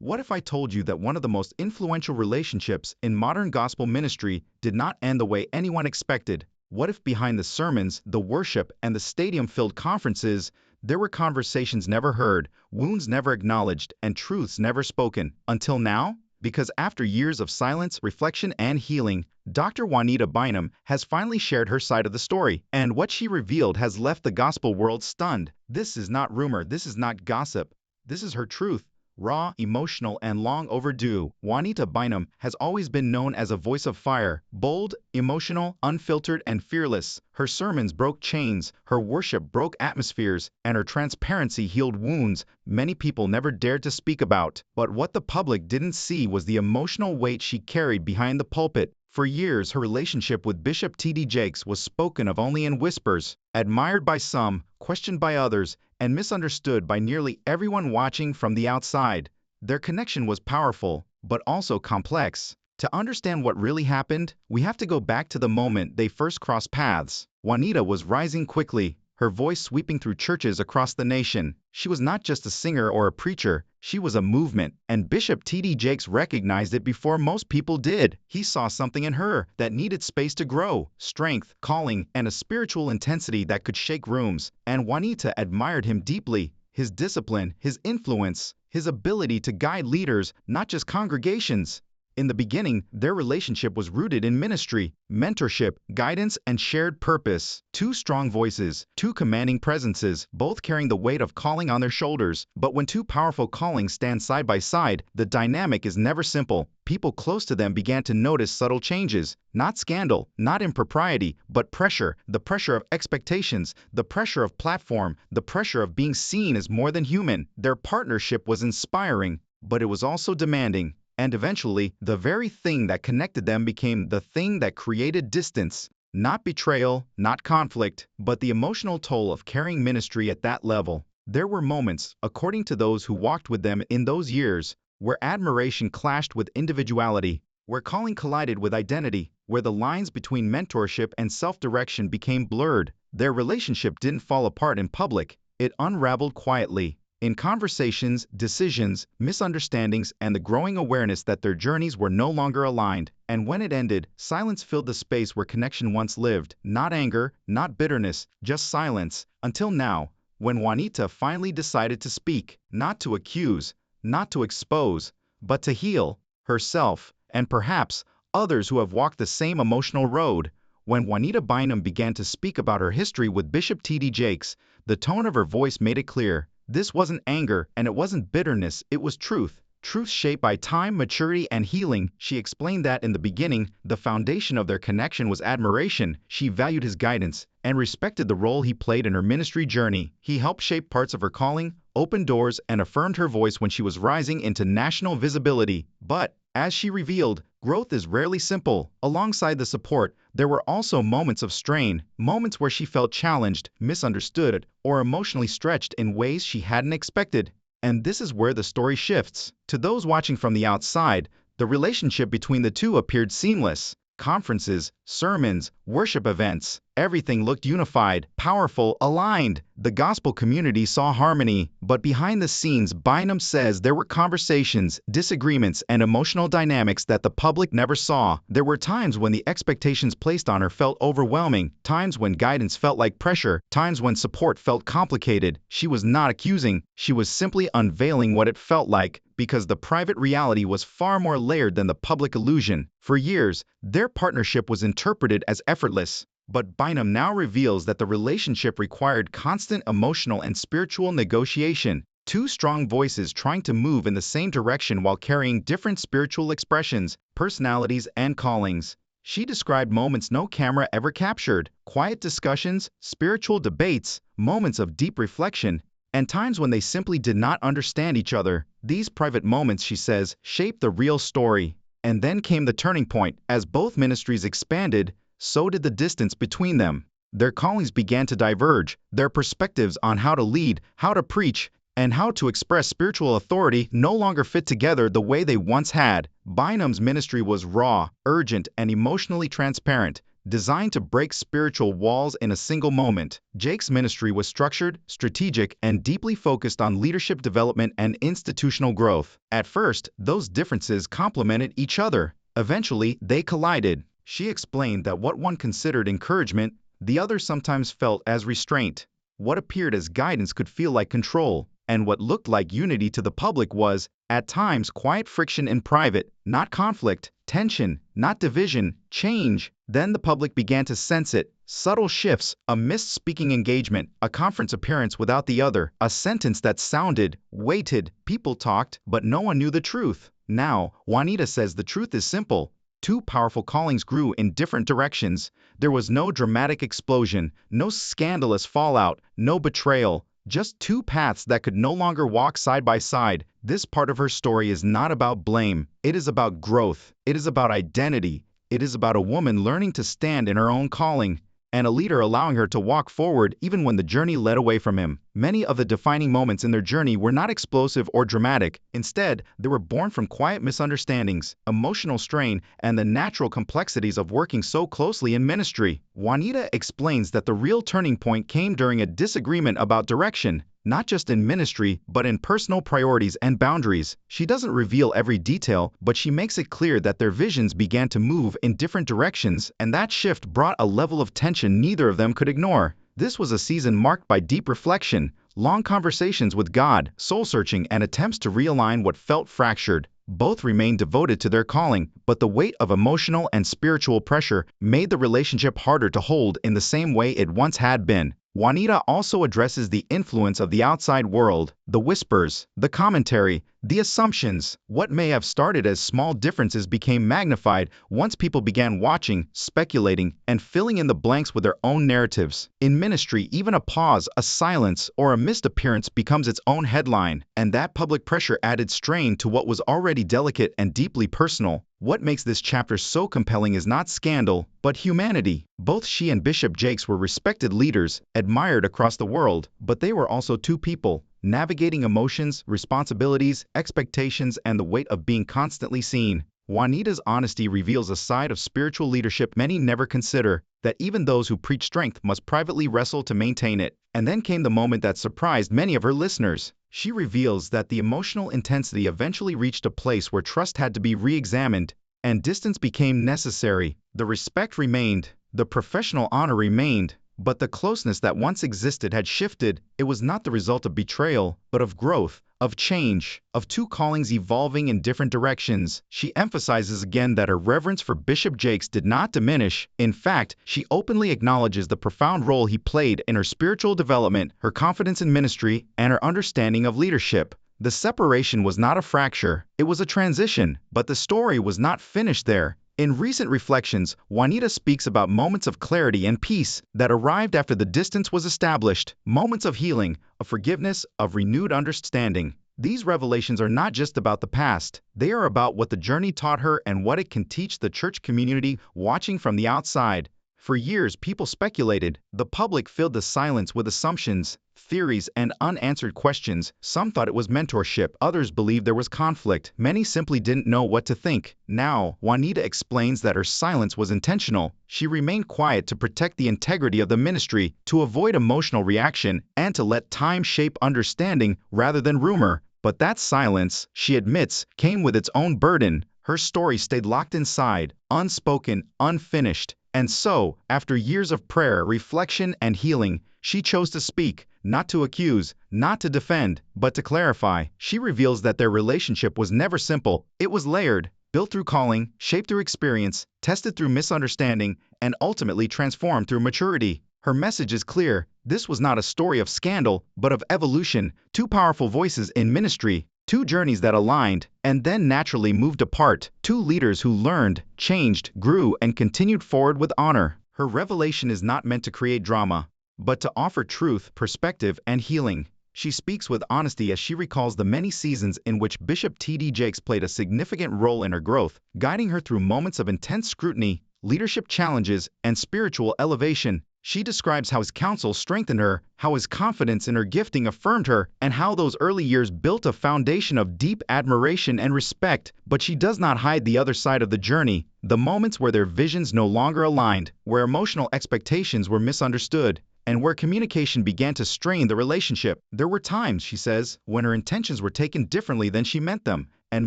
What if I told you that one of the most influential relationships in modern gospel ministry did not end the way anyone expected? What if behind the sermons, the worship, and the stadium-filled conferences, there were conversations never heard, wounds never acknowledged, and truths never spoken? Until now? Because after years of silence, reflection, and healing, Dr. Juanita Bynum has finally shared her side of the story, and what she revealed has left the gospel world stunned. This is not rumor, this is not gossip. This is her truth. Raw, emotional, and long overdue, Juanita Bynum has always been known as a voice of fire, bold, emotional, unfiltered, and fearless. Her sermons broke chains, her worship broke atmospheres, and her transparency healed wounds many people never dared to speak about. But what the public didn't see was the emotional weight she carried behind the pulpit. For years, her relationship with Bishop T.D. Jakes was spoken of only in whispers, admired by some, questioned by others, and misunderstood by nearly everyone watching from the outside. Their connection was powerful, but also complex. To understand what really happened, we have to go back to the moment they first crossed paths. Juanita was rising quickly, her voice sweeping through churches across the nation. She was not just a singer or a preacher, she was a movement, and Bishop T.D. Jakes recognized it before most people did. He saw something in her that needed space to grow, strength, calling, and a spiritual intensity that could shake rooms. And Juanita admired him deeply, his discipline, his influence, his ability to guide leaders, not just congregations. In the beginning, their relationship was rooted in ministry, mentorship, guidance, and shared purpose. Two strong voices, two commanding presences, both carrying the weight of calling on their shoulders. But when two powerful callings stand side by side, the dynamic is never simple. People close to them began to notice subtle changes. Not scandal, not impropriety, but pressure. The pressure of expectations, the pressure of platform, the pressure of being seen as more than human. Their partnership was inspiring, but it was also demanding. And eventually, the very thing that connected them became the thing that created distance. Not betrayal, not conflict, but the emotional toll of carrying ministry at that level. There were moments, according to those who walked with them in those years, where admiration clashed with individuality, where calling collided with identity, where the lines between mentorship and self-direction became blurred. Their relationship didn't fall apart in public, it unraveled quietly. In conversations, decisions, misunderstandings, and the growing awareness that their journeys were no longer aligned. And when it ended, silence filled the space where connection once lived. Not anger, not bitterness, just silence. Until now, when Juanita finally decided to speak, not to accuse, not to expose, but to heal herself, and perhaps others who have walked the same emotional road. When Juanita Bynum began to speak about her history with Bishop T.D. Jakes, the tone of her voice made it clear. This wasn't anger, and it wasn't bitterness, it was truth. Truth shaped by time, maturity, and healing. She explained that in the beginning, the foundation of their connection was admiration. She valued his guidance and respected the role he played in her ministry journey. He helped shape parts of her calling, opened doors, and affirmed her voice when she was rising into national visibility. But, as she revealed, growth is rarely simple. Alongside the support, there were also moments of strain, moments where she felt challenged, misunderstood, or emotionally stretched in ways she hadn't expected. And this is where the story shifts. To those watching from the outside, the relationship between the two appeared seamless. Conferences, sermons, worship events, everything looked unified, powerful, aligned. The gospel community saw harmony, but behind the scenes, Bynum says there were conversations, disagreements, and emotional dynamics that the public never saw. There were times when the expectations placed on her felt overwhelming, times when guidance felt like pressure, times when support felt complicated. She was not accusing, she was simply unveiling what it felt like, because the private reality was far more layered than the public illusion. For years, their partnership was interpreted as effortless. But Bynum now reveals that the relationship required constant emotional and spiritual negotiation. Two strong voices trying to move in the same direction while carrying different spiritual expressions, personalities, and callings. She described moments no camera ever captured, quiet discussions, spiritual debates, moments of deep reflection, and times when they simply did not understand each other. These private moments, she says, shaped the real story. And then came the turning point. As both ministries expanded, so did the distance between them. Their callings began to diverge. Their perspectives on how to lead, how to preach, and how to express spiritual authority no longer fit together the way they once had. Bynum's ministry was raw, urgent, and emotionally transparent. designed to break spiritual walls in a single moment. Jake's ministry was structured, strategic, and deeply focused on leadership development and institutional growth. At first, those differences complemented each other. Eventually, they collided. She explained that what one considered encouragement, the other sometimes felt as restraint. What appeared as guidance could feel like control, and what looked like unity to the public was, at times, quiet friction in private, not conflict, tension, not division, change. Then the public began to sense it. Subtle shifts, a missed speaking engagement, a conference appearance without the other, a sentence that sounded, weighted. People talked, but no one knew the truth. Now, Juanita says the truth is simple. Two powerful callings grew in different directions. There was no dramatic explosion, no scandalous fallout, no betrayal, just two paths that could no longer walk side by side. This part of her story is not about blame. It is about growth. It is about identity. It is about a woman learning to stand in her own calling, and a leader allowing her to walk forward even when the journey led away from him. Many of the defining moments in their journey were not explosive or dramatic. Instead, they were born from quiet misunderstandings, emotional strain, and the natural complexities of working so closely in ministry. Juanita explains that the real turning point came during a disagreement about direction, not just in ministry, but in personal priorities and boundaries. She doesn't reveal every detail, but she makes it clear that their visions began to move in different directions, and that shift brought a level of tension neither of them could ignore. This was a season marked by deep reflection, long conversations with God, soul-searching, and attempts to realign what felt fractured. Both remained devoted to their calling, but the weight of emotional and spiritual pressure made the relationship harder to hold in the same way it once had been. Juanita also addresses the influence of the outside world, the whispers, the commentary, the assumptions. What may have started as small differences became magnified once people began watching, speculating, and filling in the blanks with their own narratives. In ministry, even a pause, a silence, or a missed appearance becomes its own headline, and that public pressure added strain to what was already delicate and deeply personal. What makes this chapter so compelling is not scandal, but humanity. Both she and Bishop Jakes were respected leaders, admired across the world, but they were also two people, navigating emotions, responsibilities, expectations, and the weight of being constantly seen. Juanita's honesty reveals a side of spiritual leadership many never consider, that even those who preach strength must privately wrestle to maintain it. And then came the moment that surprised many of her listeners. She reveals that the emotional intensity eventually reached a place where trust had to be re-examined, and distance became necessary. The respect remained, the professional honor remained, but the closeness that once existed had shifted. It was not the result of betrayal, but of growth, of change, of two callings evolving in different directions. She emphasizes again that her reverence for Bishop Jakes did not diminish. In fact, she openly acknowledges the profound role he played in her spiritual development, her confidence in ministry, and her understanding of leadership. The separation was not a fracture, it was a transition, but the story was not finished there. In recent reflections, Juanita speaks about moments of clarity and peace that arrived after the distance was established, moments of healing, of forgiveness, of renewed understanding. These revelations are not just about the past, they are about what the journey taught her and what it can teach the church community watching from the outside. For years, people speculated. The public filled the silence with assumptions, theories, and unanswered questions. Some thought it was mentorship, others believed there was conflict. Many simply didn't know what to think. Now, Juanita explains that her silence was intentional. She remained quiet to protect the integrity of the ministry, to avoid emotional reaction, and to let time shape understanding rather than rumor. But that silence, she admits, came with its own burden. Her story stayed locked inside, unspoken, unfinished. And so, after years of prayer, reflection, and healing, she chose to speak, not to accuse, not to defend, but to clarify. She reveals that their relationship was never simple. It was layered, built through calling, shaped through experience, tested through misunderstanding, and ultimately transformed through maturity. Her message is clear. This was not a story of scandal, but of evolution. Two powerful voices in ministry, two journeys that aligned, and then naturally moved apart. Two leaders who learned, changed, grew, and continued forward with honor. Her revelation is not meant to create drama, but to offer truth, perspective, and healing. She speaks with honesty as she recalls the many seasons in which Bishop T.D. Jakes played a significant role in her growth, guiding her through moments of intense scrutiny, leadership challenges, and spiritual elevation. She describes how his counsel strengthened her, how his confidence in her gifting affirmed her, and how those early years built a foundation of deep admiration and respect. But she does not hide the other side of the journey, the moments where their visions no longer aligned, where emotional expectations were misunderstood, and where communication began to strain the relationship. There were times, she says, when her intentions were taken differently than she meant them, and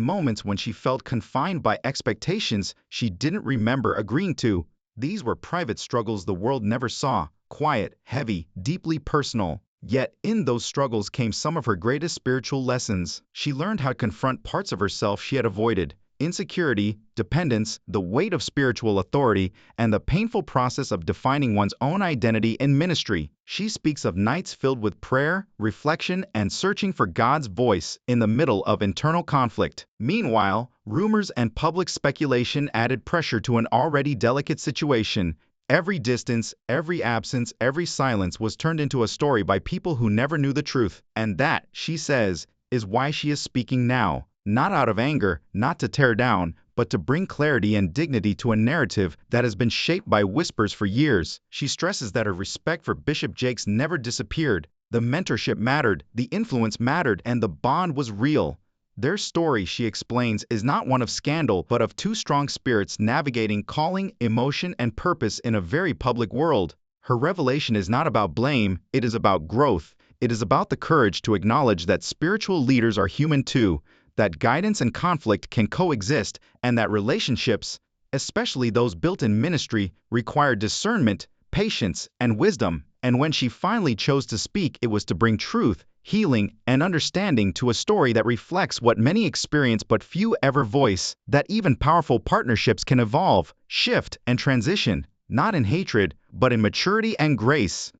moments when she felt confined by expectations she didn't remember agreeing to. These were private struggles the world never saw, quiet, heavy, deeply personal. Yet, in those struggles came some of her greatest spiritual lessons. She learned how to confront parts of herself she had avoided: insecurity, dependence, the weight of spiritual authority, and the painful process of defining one's own identity in ministry. She speaks of nights filled with prayer, reflection, and searching for God's voice in the middle of internal conflict. Meanwhile, rumors and public speculation added pressure to an already delicate situation. Every distance, every absence, every silence was turned into a story by people who never knew the truth. And that, she says, is why she is speaking now. Not out of anger, not to tear down, but to bring clarity and dignity to a narrative that has been shaped by whispers for years. She stresses that her respect for Bishop Jakes never disappeared. The mentorship mattered, the influence mattered, and the bond was real. Their story, she explains, is not one of scandal, but of two strong spirits navigating calling, emotion, and purpose in a very public world. Her revelation is not about blame, it is about growth. It is about the courage to acknowledge that spiritual leaders are human too, that guidance and conflict can coexist, and that relationships, especially those built in ministry, require discernment, patience, and wisdom. And when she finally chose to speak, it was to bring truth, healing, and understanding to a story that reflects what many experience but few ever voice: that even powerful partnerships can evolve, shift, and transition, not in hatred, but in maturity and grace.